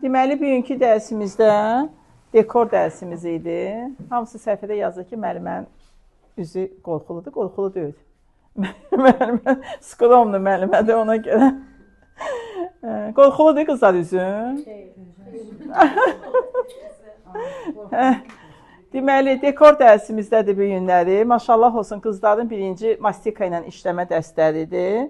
Deməli, bugünkü dərsimizdə dekor dərsimiz idi. Hamısı səhifədə yazır ki, müəllimənin üzü qorxuludur. Qorxulu deyil. Müəllimə skromlu müəllimədir ona görə. Qorxuludur qızlar üzün. Deməli, dekor dərsimizdədir bu günləri. Maşallah olsun, qızların birinci mastika ilə işləmə dərsləridir.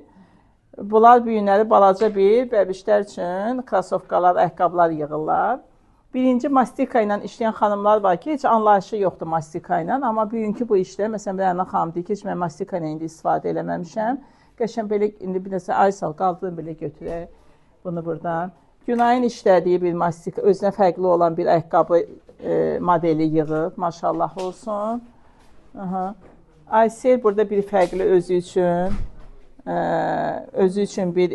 Bunlar bu günləri balaca bir bəbişlər üçün krasovkalar, ayaqqabılar yığırlar. Birinci mastika ilə işləyən xanımlar var ki, heç anlayışı yoxdur mastika ilə. Amma bugünkü bu işlə, məsələn, Rəna xanım deyir ki, heç mən mastika ilə indi istifadə eləməmişəm. Qəşən belə, indi bir nəsə Aysal qaldırın belə götürək bunu buradan. Günayın işlədiyi bir mastika, özünə fərqli olan bir ayaqqabı modeli yığıb, maşallah olsun. Aysel burada bir fərqli özü üçün bir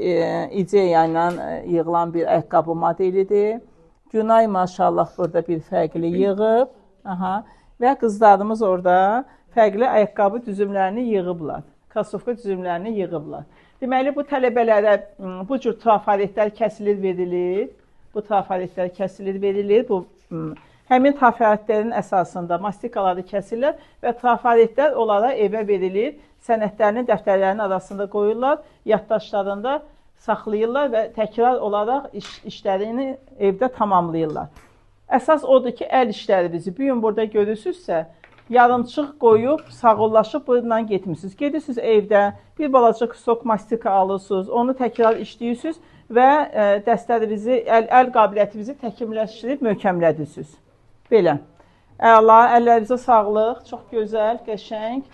ideya ilə yığılan bir ayaqqabı modelidir. Günay maşallah burada bir fərqli yığıb. Və qızlarımız orada fərqli ayaqqabı düzümlərini yığıblar. Krasovka düzümlərini yığıblar. Deməli, bu tələbələrə bu cür trafaretlər kəsilir, verilir. Bu trafaretlər kəsilir, verilir. Həmin trafaretlərin əsasında mastikaları kəsirlər və trafaretlər onlara evə verilir. Sənədlərini dəftərlərinin arasında qoyurlar, yaddaşlarında saxlayırlar və təkrar olaraq işlərini evdə tamamlayırlar. Əsas odur ki, əl işlərinizi bugün burada görürsünüzsə, yarımçıq qoyub, sağollaşıb bununla getmişsiniz. Gedirsiniz evdə, bir balaca stok mastika alırsınız, onu təkrar işləyirsiniz və dəstlərinizi, əl qabiliyyətinizi təkmilləşdirib möhkəmlədirsiniz. Belə. Əla, əllərinizə sağlıq, çox gözəl, qəşəng.